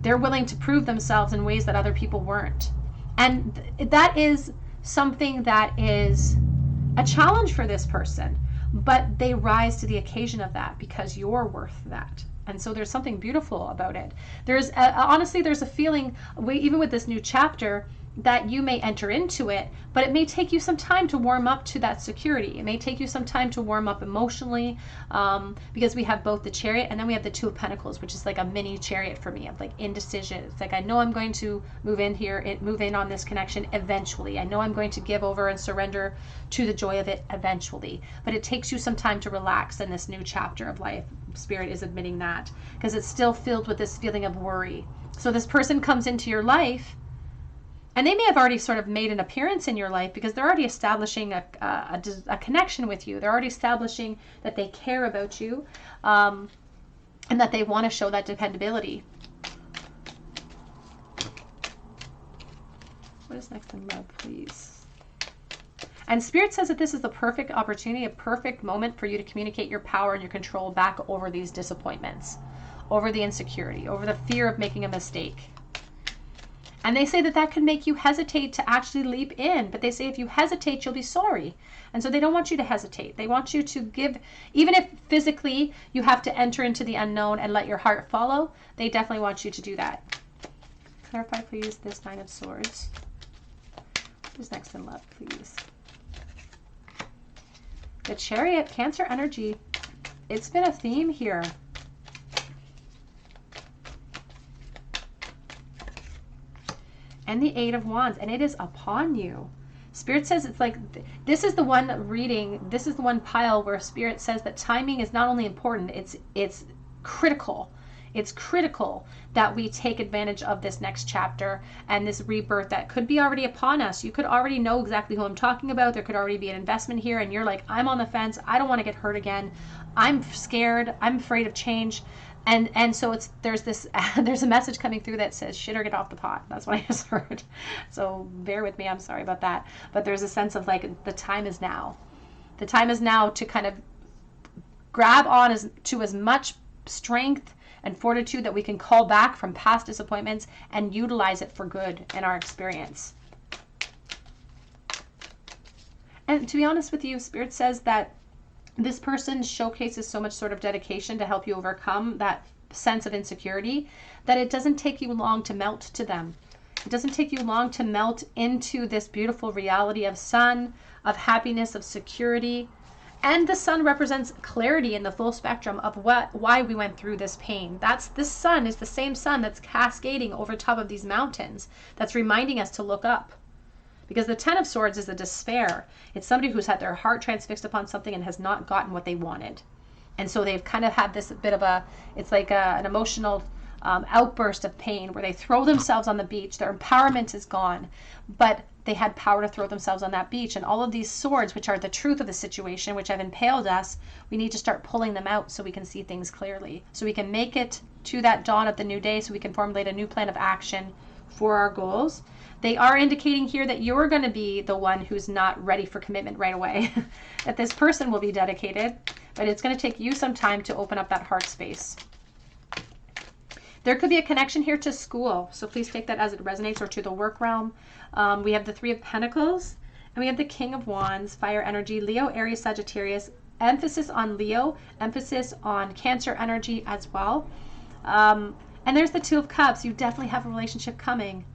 They're willing to prove themselves in ways that other people weren't. And that is something that is a challenge for this person. But they rise to the occasion of that because you're worth that. And so there's something beautiful about it. There's honestly, there's a feeling, even with this new chapter, that you may enter into it, but it may take you some time to warm up to that security. It may take you some time to warm up emotionally, because we have both the Chariot and then we have the Two of Pentacles, which is like a mini Chariot for me of like indecision. It's like, I know I'm going to move in on this connection eventually. I know I'm going to give over and surrender to the joy of it eventually, but it takes you some time to relax in this new chapter of life. Spirit is admitting that, because it's still filled with this feeling of worry. So this person comes into your life, and they may have already sort of made an appearance in your life because they're already establishing a connection with you. They're already establishing that they care about you, and that they want to show that dependability. What is next in love, please? And Spirit says that this is the perfect opportunity, a perfect moment for you to communicate your power and your control back over these disappointments, over the insecurity, over the fear of making a mistake. And they say that that can make you hesitate to actually leap in. But they say if you hesitate, you'll be sorry. And so they don't want you to hesitate. They want you to give, even if physically you have to enter into the unknown and let your heart follow, they definitely want you to do that. Clarify, please, this Nine of Swords. Who's next in love, please? The Chariot, Cancer energy. It's been a theme here. And the Eight of Wands, and it is upon you. Spirit says it's like, this is the one reading, this is the one pile where Spirit says that timing is not only important, it's critical. It's critical that we take advantage of this next chapter and this rebirth that could be already upon us. You could already know exactly who I'm talking about. There could already be an investment here and you're like, I'm on the fence. I don't want to get hurt again. I'm scared. I'm afraid of change. And so there's a message coming through that says shit or get off the pot. That's what I just heard. So bear with me. I'm sorry about that. But there's a sense of like the time is now. The time is now to kind of grab on to as much strength and fortitude that we can call back from past disappointments and utilize it for good in our experience. And to be honest with you, Spirit says that this person showcases so much sort of dedication to help you overcome that sense of insecurity that it doesn't take you long to melt to them. It doesn't take you long to melt into this beautiful reality of sun, of happiness, of security. And the sun represents clarity in the full spectrum of why we went through this pain. This sun is the same sun that's cascading over top of these mountains, that's reminding us to look up. Because the Ten of Swords is a despair. It's somebody who's had their heart transfixed upon something and has not gotten what they wanted. And so they've kind of had this bit of it's like an emotional outburst of pain where they throw themselves on the beach. Their empowerment is gone, but they had power to throw themselves on that beach. And all of these swords, which are the truth of the situation, which have impaled us, we need to start pulling them out so we can see things clearly. So we can make it to that dawn of the new day so we can formulate a new plan of action for our goals. They are indicating here that you're going to be the one who's not ready for commitment right away. That this person will be dedicated, but it's going to take you some time to open up that heart space. There could be a connection here to school, so please take that as it resonates, or to the work realm. We have the Three of Pentacles, and we have the King of Wands, fire energy, Leo, Aries, Sagittarius. Emphasis on Leo, emphasis on Cancer energy as well. And there's the Two of Cups. You definitely have a relationship coming.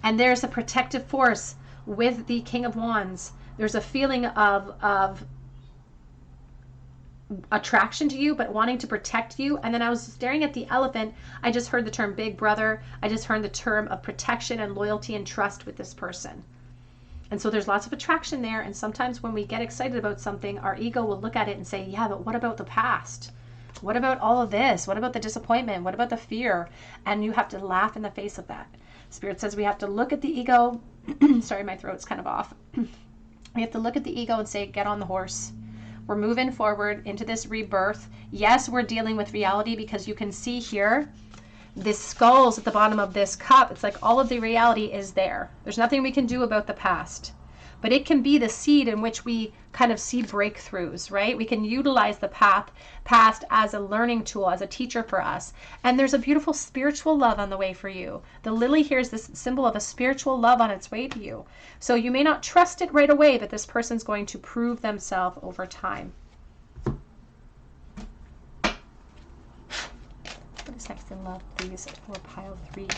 And there's a protective force with the King of Wands. There's a feeling of attraction to you, but wanting to protect you. And then I was staring at the elephant. I just heard the term big brother. I just heard the term of protection and loyalty and trust with this person. And so there's lots of attraction there. And sometimes when we get excited about something, our ego will look at it and say, yeah, but what about the past? What about all of this? What about the disappointment? What about the fear? And you have to laugh in the face of that. Spirit says we have to look at the ego. Sorry, my throat's kind of off. We have to look at the ego and say, get on the horse. We're moving forward into this rebirth. Yes, we're dealing with reality, because you can see here, the skulls at the bottom of this cup. It's like all of the reality is there. There's nothing we can do about the past. But it can be the seed in which we kind of see breakthroughs, right? We can utilize the past as a learning tool, as a teacher for us. And there's a beautiful spiritual love on the way for you. The lily here is this symbol of a spiritual love on its way to you. So you may not trust it right away, but this person's going to prove themselves over time. What is next in love, please, for pile 3?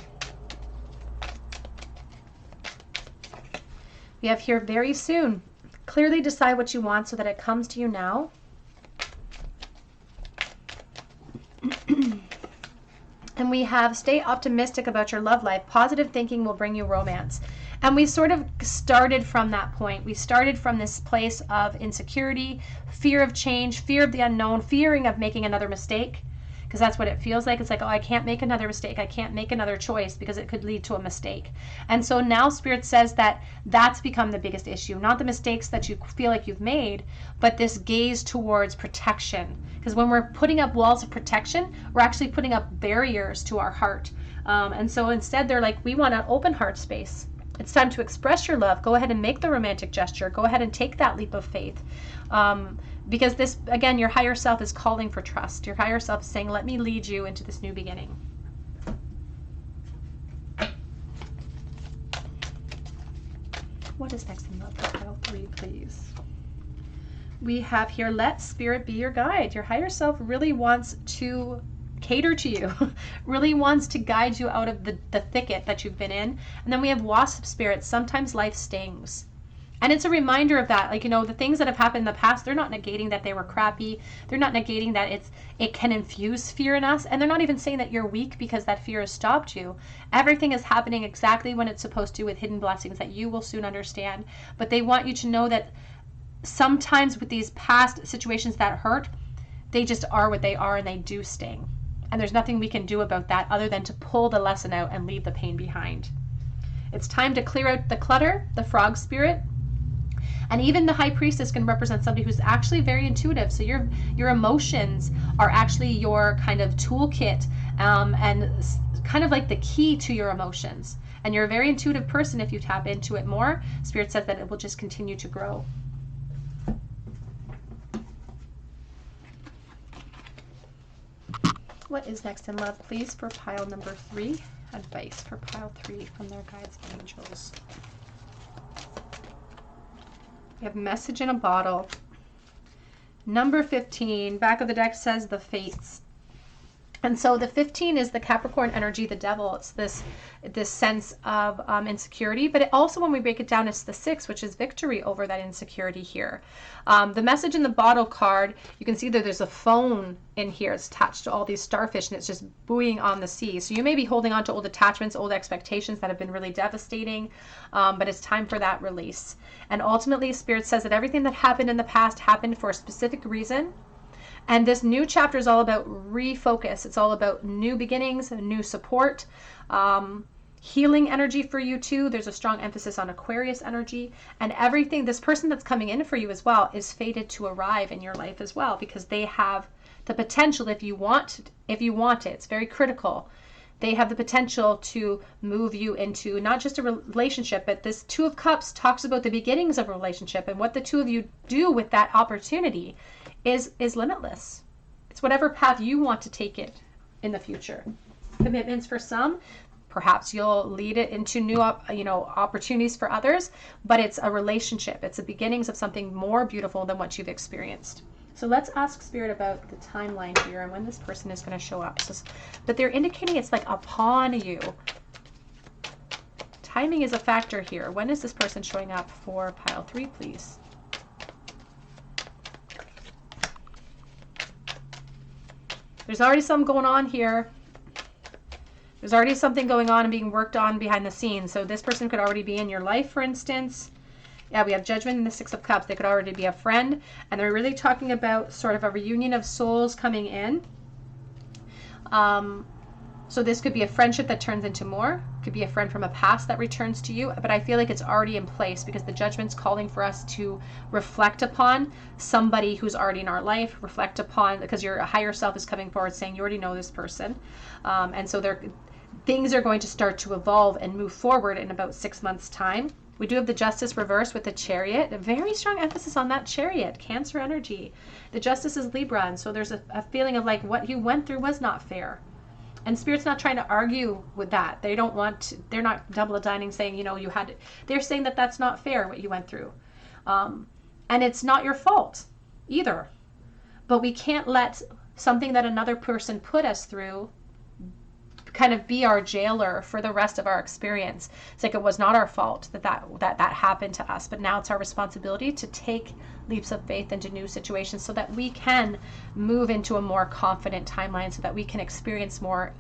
We have here very soon. Clearly decide what you want so that it comes to you now. And we have stay optimistic about your love life. Positive thinking will bring you romance. And we sort of started from that point. We started from this place of insecurity, fear of change, fear of the unknown, fearing of making another mistake. Because that's what it feels like. It's like, oh, I can't make another mistake. I can't make another choice because it could lead to a mistake. And so now Spirit says that that's become the biggest issue. Not the mistakes that you feel like you've made, but this gaze towards protection. Because when we're putting up walls of protection, we're actually putting up barriers to our heart. And so instead they're like, we want an open heart space. It's time to express your love. Go ahead and make the romantic gesture. Go ahead and take that leap of faith. Because this, again, your higher self is calling for trust. Your higher self is saying, let me lead you into this new beginning. What is next in love for pile 3, please? We have here, let spirit be your guide. Your higher self really wants to cater to you, really wants to guide you out of the thicket that you've been in. And then we have wasp spirit. Sometimes life stings. And it's a reminder of that. Like, you know, the things that have happened in the past, they're not negating that they were crappy. They're not negating that it can infuse fear in us. And they're not even saying that you're weak because that fear has stopped you. Everything is happening exactly when it's supposed to, with hidden blessings that you will soon understand. But they want you to know that sometimes with these past situations that hurt, they just are what they are and they do sting. And there's nothing we can do about that other than to pull the lesson out and leave the pain behind. It's time to clear out the clutter, the frog spirit. And even the high priestess can represent somebody who's actually very intuitive. So your emotions are actually your kind of toolkit, and kind of like the key to your emotions. And you're a very intuitive person. If you tap into it more, Spirit says that it will just continue to grow. What is next in love, please, for pile number 3? Advice for pile 3 from their guides and angels. We have message in a bottle. Number 15, back of the deck says the fates. And so the 15 is the Capricorn energy, the devil. It's this sense of insecurity. But it also, when we break it down, it's the 6, which is victory over that insecurity here. The message in the bottle card, you can see that there's a phone in here. It's attached to all these starfish, and it's just buoying on the sea. So you may be holding on to old attachments, old expectations that have been really devastating, but it's time for that release. And ultimately, Spirit says that everything that happened in the past happened for a specific reason. And this new chapter is all about refocus. It's all about new beginnings, new support, healing energy for you too. There's a strong emphasis on Aquarius energy, and everything. This person that's coming in for you as well is fated to arrive in your life as well, because they have the potential, if you want it, it's very critical. They have the potential to move you into not just a relationship, but this 2 of Cups talks about the beginnings of a relationship, and what the two of you do with that opportunity is limitless. It's whatever path you want to take it in the future. Commitments for some, perhaps you'll lead it into new opportunities for others, but it's a relationship. It's the beginnings of something more beautiful than what you've experienced. So let's ask Spirit about the timeline here and when this person is going to show up. But they're indicating it's like upon you. Timing is a factor here. When is this person showing up for pile 3, please? There's already some going on here. There's already something going on and being worked on behind the scenes. So this person could already be in your life, for instance. Yeah, we have Judgment and the 6 of Cups. They could already be a friend. And they're really talking about sort of a reunion of souls coming in. So this could be a friendship that turns into more. Could be a friend from a past that returns to you. But I feel like it's already in place, because the Judgment's calling for us to reflect upon somebody who's already in our life. Reflect upon, because your higher self is coming forward saying you already know this person. And so things are going to start to evolve and move forward in about 6 months' time. We do have the Justice reversed with the Chariot. A very strong emphasis on that Chariot, Cancer energy. The Justice is Libra, and so there's a feeling of like what you went through was not fair. And Spirit's not trying to argue with that. They're not double dining saying, you had it. They're saying that that's not fair what you went through. And it's not your fault either. But we can't let something that another person put us through kind of be our jailer for the rest of our experience. It's like it was not our fault that happened to us, but now it's our responsibility to take leaps of faith into new situations so that we can move into a more confident timeline, so that we can experience more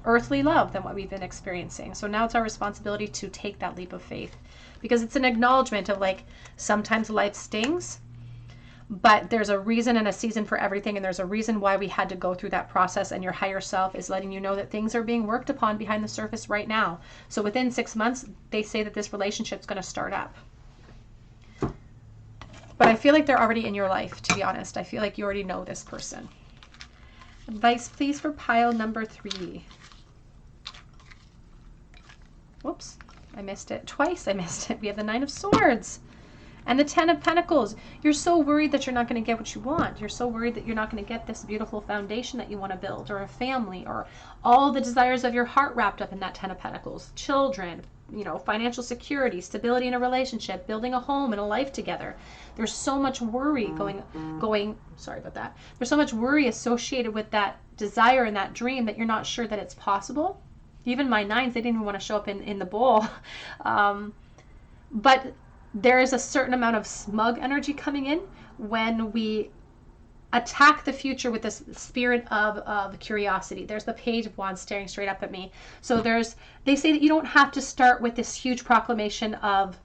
earthly love than what we've been experiencing. So now it's our responsibility to take that leap of faith, because it's an acknowledgement of like, sometimes life stings, but there's a reason and a season for everything, and there's a reason why we had to go through that process, and your higher self is letting you know that things are being worked upon behind the surface right now. So within 6 months, they say that this relationship's going to start up. But I feel like they're already in your life, to be honest. I feel like you already know this person. Advice, please, for pile number 3. Whoops, I missed it. Twice I missed it. We have the 9 of Swords. And the 10 of Pentacles. You're so worried that you're not going to get what you want. You're so worried that you're not going to get this beautiful foundation that you want to build, or a family, or all the desires of your heart wrapped up in that 10 of Pentacles. Children, you know, financial security, stability in a relationship, building a home and a life together. There's so much worry sorry about that. There's so much worry associated with that desire and that dream that you're not sure that it's possible. Even my nines, they didn't even want to show up in the bowl. But there is a certain amount of smug energy coming in when we attack the future with this spirit of curiosity. There's the Page of Wands staring straight up at me. So they say that you don't have to start with this huge proclamation of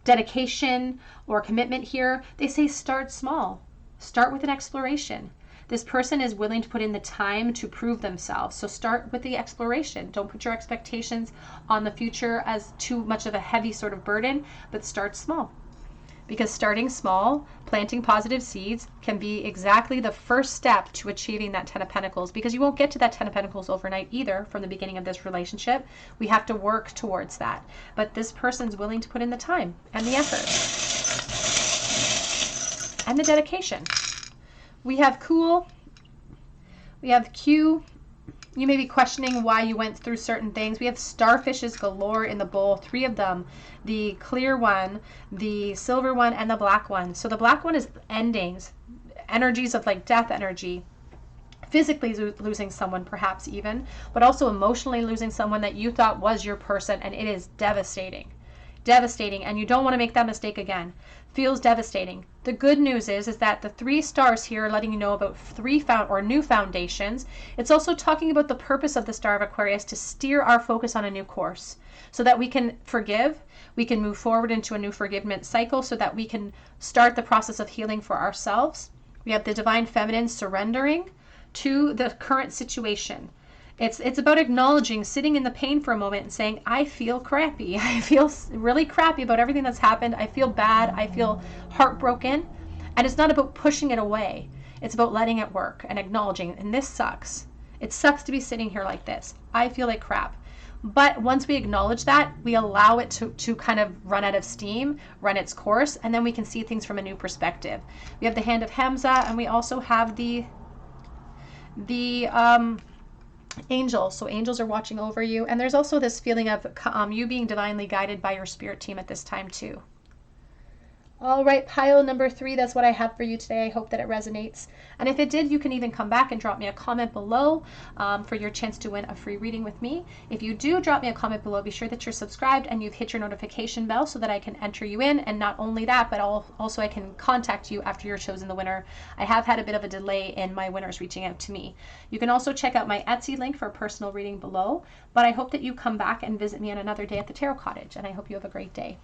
dedication or commitment here. They say start small. Start with an exploration. This person is willing to put in the time to prove themselves. So start with the exploration. Don't put your expectations on the future as too much of a heavy sort of burden, but start small. Because starting small, planting positive seeds can be exactly the first step to achieving that 10 of Pentacles, because you won't get to that 10 of Pentacles overnight either from the beginning of this relationship. We have to work towards that. But this person's willing to put in the time and the effort and the dedication. We have Cool. We have Q. You may be questioning why you went through certain things. We have starfishes galore in the bowl, 3 of them. The clear one, the silver one, and the black one. So the black one is endings, energies of like death energy. Physically losing someone perhaps even, but also emotionally losing someone that you thought was your person, and it is devastating. Devastating, and you don't want to make that mistake again. Feels devastating. The good news is that the 3 stars here are letting you know about 3 new foundations. It's also talking about the purpose of the Star of Aquarius to steer our focus on a new course so that we can forgive, we can move forward into a new forgiveness cycle so that we can start the process of healing for ourselves. We have the Divine Feminine surrendering to the current situation. It's about acknowledging, sitting in the pain for a moment and saying, I feel crappy. I feel really crappy about everything that's happened. I feel bad. I feel heartbroken. And it's not about pushing it away. It's about letting it work and acknowledging, and this sucks. It sucks to be sitting here like this. I feel like crap. But once we acknowledge that, we allow it to kind of run out of steam, run its course, and then we can see things from a new perspective. We have the Hand of Hamza, and we also have the angels. So angels are watching over you, and there's also this feeling of you being divinely guided by your spirit team at this time too. All right, pile number 3, that's what I have for you today. I hope that it resonates. And if it did, you can even come back and drop me a comment below for your chance to win a free reading with me. If you do drop me a comment below, be sure that you're subscribed and you've hit your notification bell so that I can enter you in. And not only that, but also I can contact you after you're chosen the winner. I have had a bit of a delay in my winners reaching out to me. You can also check out my Etsy link for a personal reading below. But I hope that you come back and visit me on another day at the Tarot Cottage. And I hope you have a great day.